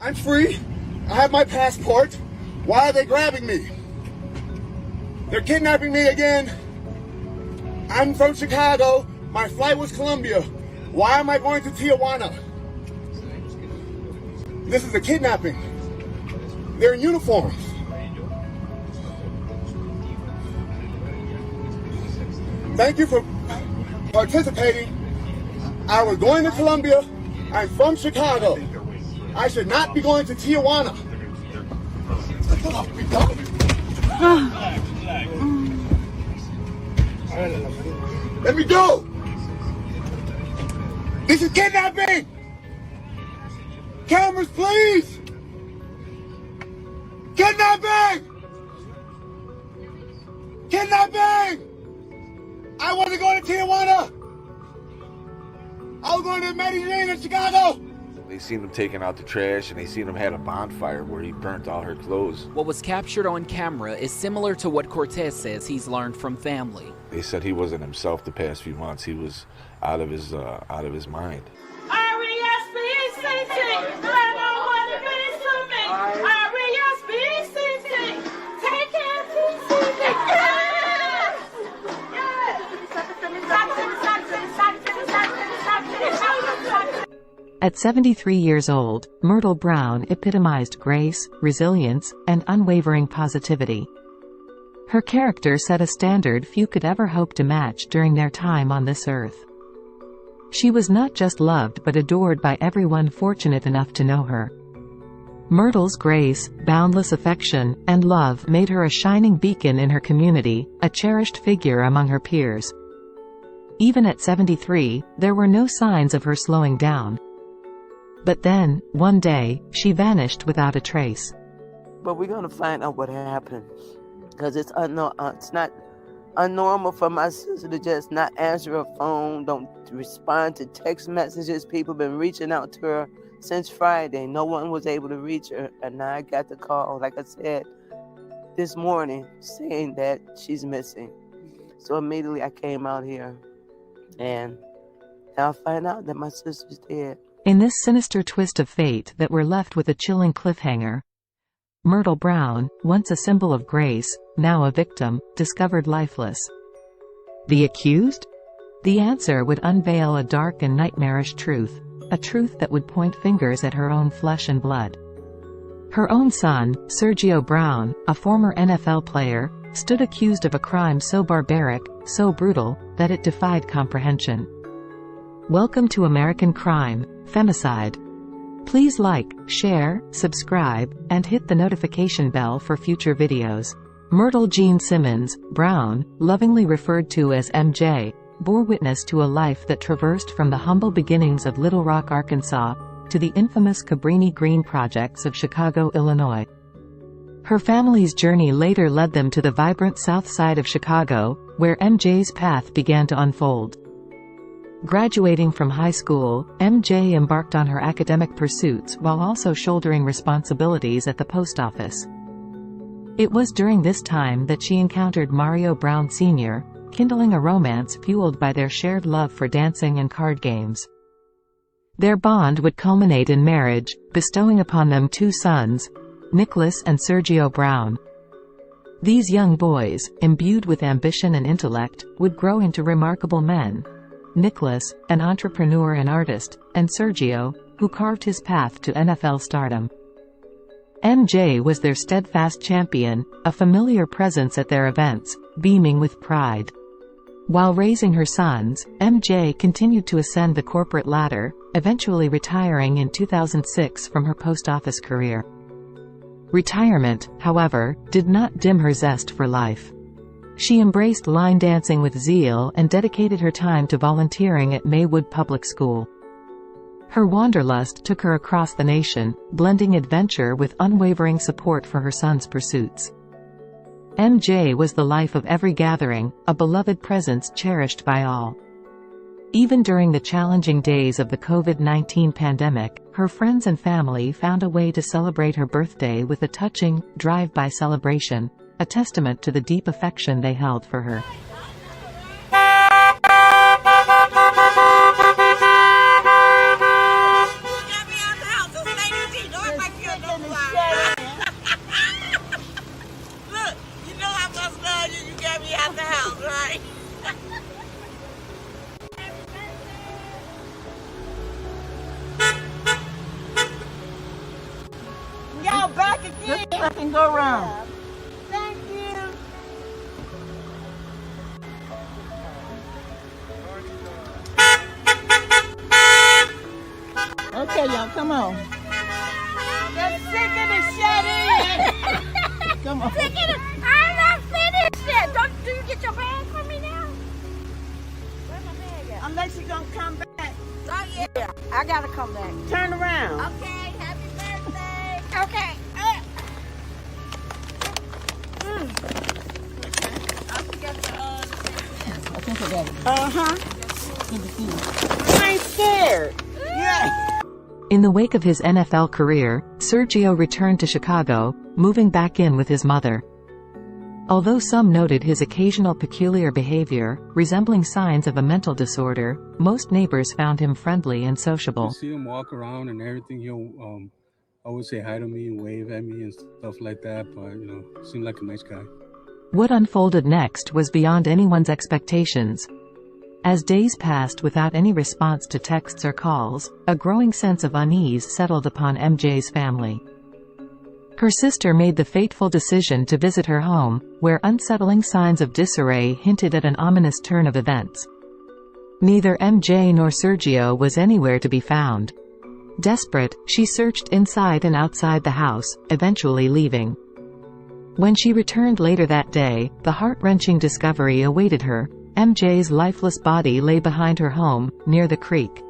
I'm free. I have my passport. Why are they grabbing me? They're kidnapping me again. I'm from Chicago. My flight was Colombia. Why am I going to Tijuana? This is a kidnapping. They're in uniforms. Thank you for participating. I was going to Colombia. I'm from Chicago. I should not be going to Tijuana. Let me go. This is kidnapping. Cameras, please. Kidnapping. Kidnapping. I want to go to Tijuana. I was going to Medellin in Chicago. They seen him taking out the trash, and they seen him had a bonfire where he burnt all her clothes. What was captured on camera is similar to what Cortez says he's learned from family. They said he wasn't himself the past few months. He was out of his mind. At 73 years old, Myrtle Brown epitomized grace, resilience, and unwavering positivity. Her character set a standard few could ever hope to match during their time on this earth. She was not just loved but adored by everyone fortunate enough to know her. Myrtle's grace, boundless affection, and love made her a shining beacon in her community, a cherished figure among her peers. Even at 73, there were no signs of her slowing down. But then, one day, she vanished without a trace. But we're going to find out what happened. Because it's not unnormal for my sister to just not answer her phone, don't respond to text messages. People been reaching out to her since Friday. No one was able to reach her. And now I got the call, like I said, this morning, saying that she's missing. So immediately I came out here. And now I find out that my sister's dead. In this sinister twist of fate that we're left with a chilling cliffhanger, Myrtle Brown, once a symbol of grace, now a victim, discovered lifeless. The accused? The answer would unveil a dark and nightmarish truth, a truth that would point fingers at her own flesh and blood. Her own son, Sergio Brown, a former NFL player, stood accused of a crime so barbaric, so brutal, that it defied comprehension. Welcome to American crime, Femicide. Please like, share, subscribe, and hit the notification bell for future videos. Myrtle Jean Simmons, Brown, lovingly referred to as MJ, bore witness to a life that traversed from the humble beginnings of Little Rock, Arkansas, to the infamous Cabrini Green projects of Chicago, Illinois. Her family's journey later led them to the vibrant south side of Chicago, where MJ's path began to unfold. Graduating from high school, MJ embarked on her academic pursuits while also shouldering responsibilities at the post office. It was during this time that she encountered Mario Brown Sr., kindling a romance fueled by their shared love for dancing and card games. Their bond would culminate in marriage, bestowing upon them two sons, Nicholas and Sergio Brown. These young boys, imbued with ambition and intellect, would grow into remarkable men. Nicholas, an entrepreneur and artist, and Sergio, who carved his path to NFL stardom. MJ was their steadfast champion, a familiar presence at their events, beaming with pride. While raising her sons, MJ continued to ascend the corporate ladder, eventually retiring in 2006 from her post office career. Retirement, however, did not dim her zest for life. She embraced line dancing with zeal and dedicated her time to volunteering at Maywood Public School. Her wanderlust took her across the nation, blending adventure with unwavering support for her son's pursuits. MJ was the life of every gathering, a beloved presence cherished by all. Even during the challenging days of the COVID-19 pandemic, her friends and family found a way to celebrate her birthday with a touching, drive-by celebration, a testament to the deep affection they held for her. nothing to shut in. Look, you know I must love you. You got me out the house, right? Y'all back again. Let's fucking go around. Thank you. Okay, y'all, come on. They're sick of the shut in. Come on. I'm not finished yet. Do you get your bag for me now? Where's my bag at? Unless you're gonna come back. Oh, yeah. I gotta come back. Turn around. Okay, happy birthday. Okay. I forgot to, I think I got it. Uh-huh. I ain't scared. Yeah. In the wake of his NFL career, Sergio returned to Chicago, moving back in with his mother. Although some noted his occasional peculiar behavior, resembling signs of a mental disorder, most neighbors found him friendly and sociable. You see him walk around and everything, he'll always say hi to me and wave at me and stuff like that, but, seemed like a nice guy. What unfolded next was beyond anyone's expectations. As days passed without any response to texts or calls, a growing sense of unease settled upon MJ's family. Her sister made the fateful decision to visit her home, where unsettling signs of disarray hinted at an ominous turn of events. Neither MJ nor Sergio was anywhere to be found. Desperate, she searched inside and outside the house, eventually leaving. When she returned later that day, the heart-wrenching discovery awaited her. MJ's lifeless body lay behind her home, near the creek.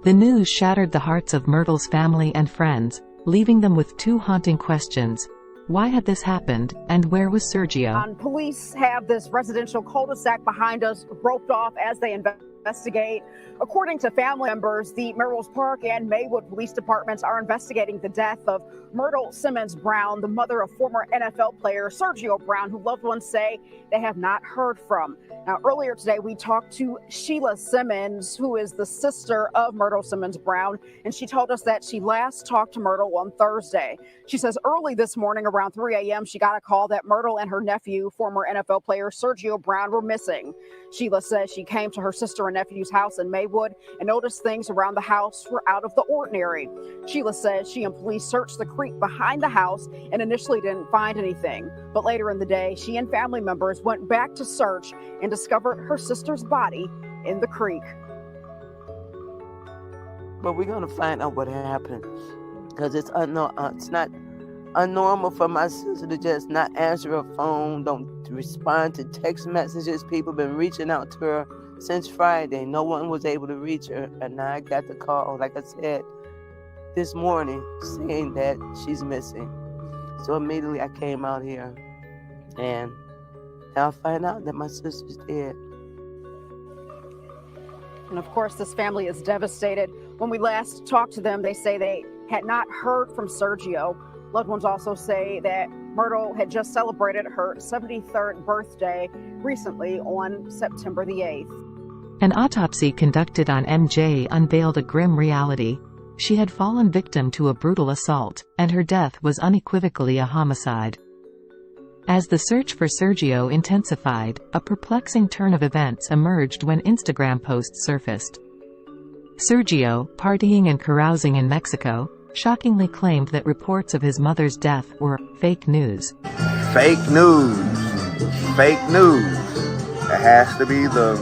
The news shattered the hearts of Myrtle's family and friends, leaving them with two haunting questions. Why had this happened, and where was Sergio? Police have this residential cul-de-sac behind us roped off as they investigate. According to family members, the Melrose Park and Maywood police departments are investigating the death of Myrtle Simmons Brown, the mother of former NFL player Sergio Brown, who loved ones say they have not heard from. Now, earlier today, we talked to Sheila Simmons, who is the sister of Myrtle Simmons Brown, and she told us that she last talked to Myrtle on Thursday. She says early this morning around 3 a.m., she got a call that Myrtle and her nephew, former NFL player Sergio Brown, were missing. Sheila says she came to her sister and nephew's house in Maywood and noticed things around the house were out of the ordinary. Sheila says she and police searched the creek behind the house and initially didn't find anything. But later in the day, she and family members went back to search and discovered her sister's body in the creek. But we're going to find out what happened. Because it's not unnormal for my sister to just not answer her phone, don't respond to text messages. People been reaching out to her since Friday. No one was able to reach her. And now I got the call, like I said, this morning saying that she's missing. So immediately I came out here. And now I find out that my sister's dead. And of course, this family is devastated. When we last talked to them, they say they had not heard from Sergio. Loved ones also say that Myrtle had just celebrated her 73rd birthday recently on September the 8th. An autopsy conducted on MJ unveiled a grim reality. She had fallen victim to a brutal assault, and her death was unequivocally a homicide. As the search for Sergio intensified, a perplexing turn of events emerged when Instagram posts surfaced. Sergio, partying and carousing in Mexico, shockingly claimed that reports of his mother's death were fake news. Fake news. Fake news. It has to be the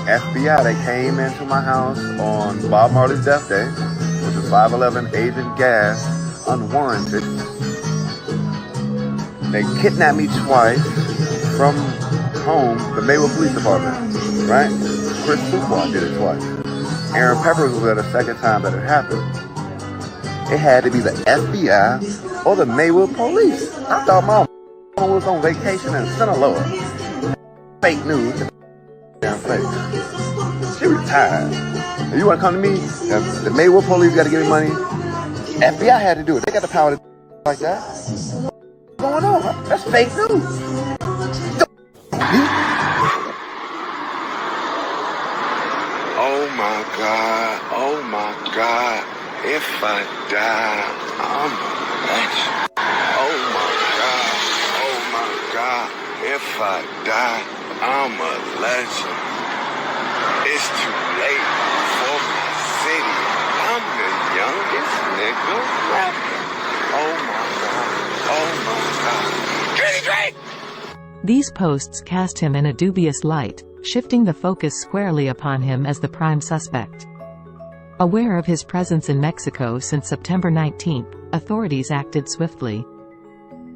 FBI that came into my house on Bob Marley's death day with the 511 Agent gas, unwarranted. They kidnapped me twice from home, the Maywood Police Department, right? Chris Football did it twice. Aaron Peppers was there the second time that it happened. It had to be the FBI or the Maywood Police. I thought my mom was on vacation in Sinaloa. Fake news. Damn fake. She retired. If you want to come to me, the Maywood Police got to give me money. FBI had to do it. They got the power to do like that. What's going on? That's fake news. Oh my God, if I die, If I die, I'm a legend. It's too late for my city. I'm the youngest nigga rapping. Oh my God. Oh my God. Drizzy Drake! These posts cast him in a dubious light, shifting the focus squarely upon him as the prime suspect. Aware of his presence in Mexico since September 19, authorities acted swiftly.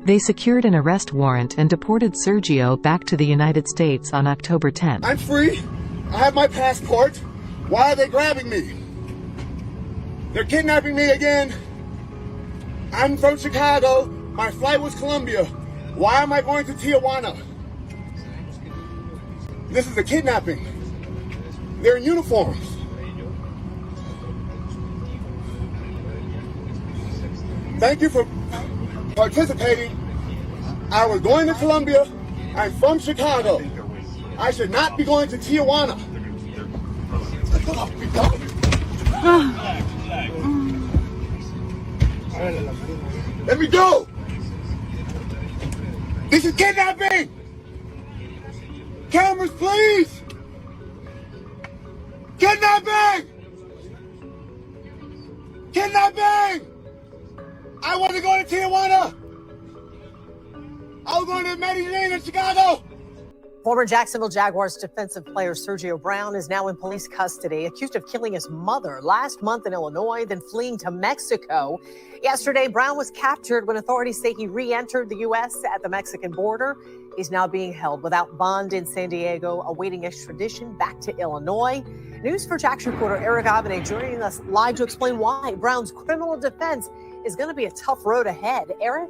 They secured an arrest warrant and deported Sergio back to the United States on October 10. I'm free. I have my passport. Why are they grabbing me? They're kidnapping me again. I'm from Chicago. My flight was Colombia. Why am I going to Tijuana? This is a kidnapping. They're in uniforms. Thank you for participating. I was going to Colombia. I'm from Chicago. I should not be going to Tijuana. Let me go. This is kidnapping. Cameras, please. Kidnapping. Kidnapping. I want to go to Tijuana. I was going to Medellin in Chicago. Former Jacksonville Jaguars defensive player Sergio Brown is now in police custody, accused of killing his mother last month in Illinois, then fleeing to Mexico. Yesterday, Brown was captured when authorities say he re-entered the U.S. at the Mexican border. He's now being held without bond in San Diego, awaiting extradition back to Illinois. News for Jax reporter Eric Abene joining us live to explain why Brown's criminal defense is going to be a tough road ahead. Eric?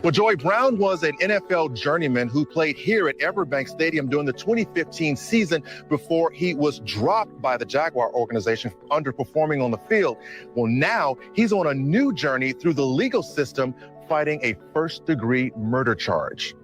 Well, Joy, Brown was an NFL journeyman who played here at Everbank Stadium during the 2015 season before he was dropped by the Jaguar organization for underperforming on the field. Well, now he's on a new journey through the legal system, fighting a first-degree murder charge.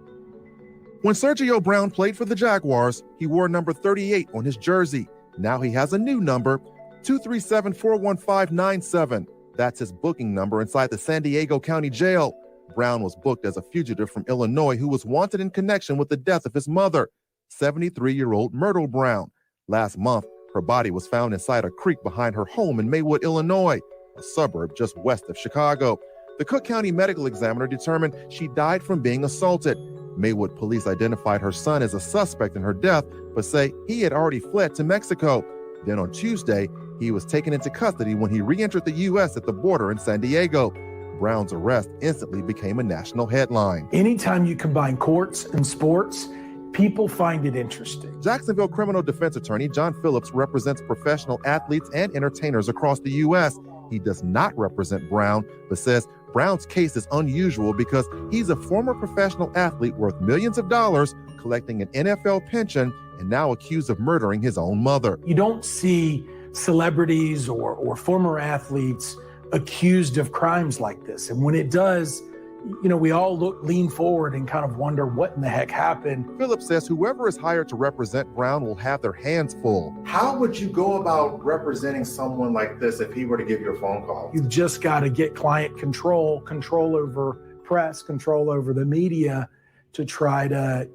When Sergio Brown played for the Jaguars, he wore number 38 on his jersey. Now he has a new number, 237-415-97. That's his booking number inside the San Diego County Jail. Brown was booked as a fugitive from Illinois who was wanted in connection with the death of his mother, 73-year-old Myrtle Brown. Last month, her body was found inside a creek behind her home in Maywood, Illinois, a suburb just west of Chicago. The Cook County medical examiner determined she died from being assaulted. Maywood police identified her son as a suspect in her death, but say he had already fled to Mexico. Then on Tuesday, he was taken into custody when he re-entered the U.S. at the border in San Diego. Brown's arrest instantly became a national headline. Anytime you combine courts and sports, people find it interesting. Jacksonville criminal defense attorney John Phillips represents professional athletes and entertainers across the U.S. He does not represent Brown, but says Brown's case is unusual because he's a former professional athlete worth millions of dollars, collecting an NFL pension, and now accused of murdering his own mother. You don't see celebrities or former athletes accused of crimes like this. And when it does, you know, we all lean forward and kind of wonder what in the heck happened. Phillips says whoever is hired to represent Brown will have their hands full. How would you go about representing someone like this if he were to give you a phone call? You've just got to get client control over press, control over the media to try to,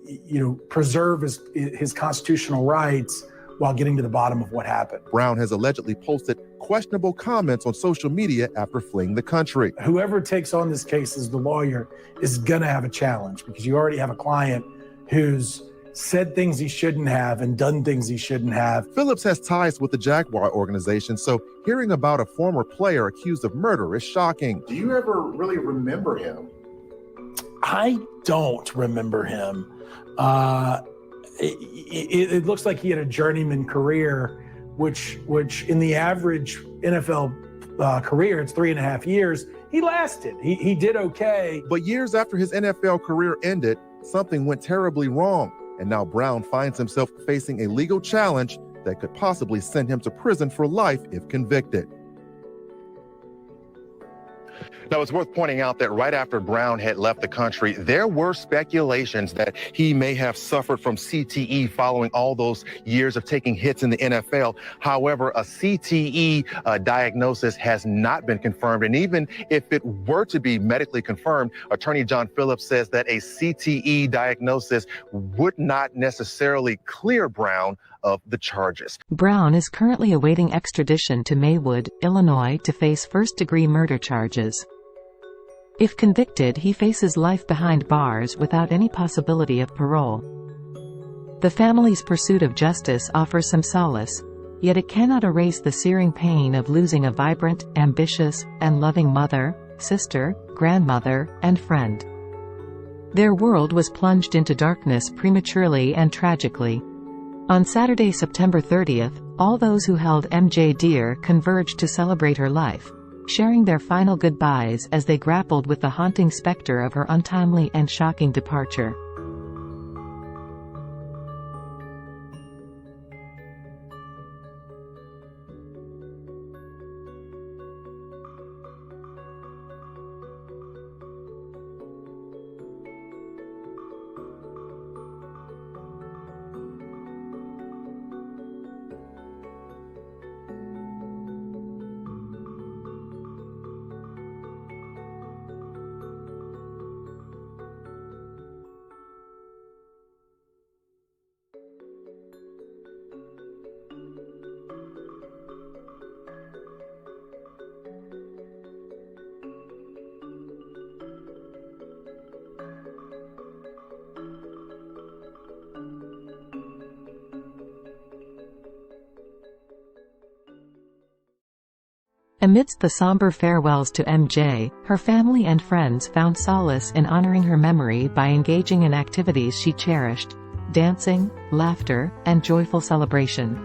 preserve his constitutional rights while getting to the bottom of what happened. Brown has allegedly posted questionable comments on social media after fleeing the country. Whoever takes on this case as the lawyer is going to have a challenge because you already have a client who's said things he shouldn't have and done things he shouldn't have. Phillips has ties with the Jaguar organization, so hearing about a former player accused of murder is shocking. Do you ever really remember him? I don't remember him. It looks like he had a journeyman career, which in the average NFL career, it's 3.5 years. He lasted. He did okay. But years after his NFL career ended, something went terribly wrong. And now Brown finds himself facing a legal challenge that could possibly send him to prison for life if convicted. Now, it's worth pointing out that right after Brown had left the country, there were speculations that he may have suffered from CTE following all those years of taking hits in the NFL. However, a CTE diagnosis has not been confirmed. And even if it were to be medically confirmed, Attorney John Phillips says that a CTE diagnosis would not necessarily clear Brown of the charges. Brown is currently awaiting extradition to Maywood, Illinois to face first-degree murder charges. If convicted, he faces life behind bars without any possibility of parole. The family's pursuit of justice offers some solace, yet it cannot erase the searing pain of losing a vibrant, ambitious, and loving mother, sister, grandmother, and friend. Their world was plunged into darkness prematurely and tragically. On Saturday, September 30th, all those who held MJ dear converged to celebrate her life, sharing their final goodbyes as they grappled with the haunting specter of her untimely and shocking departure. Amidst the somber farewells to MJ, her family and friends found solace in honoring her memory by engaging in activities she cherished: dancing, laughter, and joyful celebration.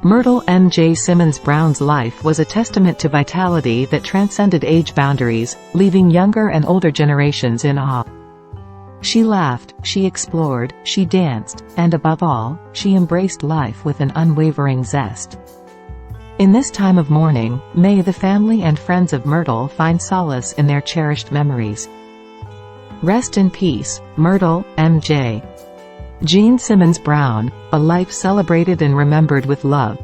Myrtle M.J. Simmons Brown's life was a testament to vitality that transcended age boundaries, leaving younger and older generations in awe. She laughed, she explored, she danced, and above all, she embraced life with an unwavering zest. In this time of mourning, may the family and friends of Myrtle find solace in their cherished memories. Rest in peace, Myrtle, M.J. Jean Simmons Brown, a life celebrated and remembered with love.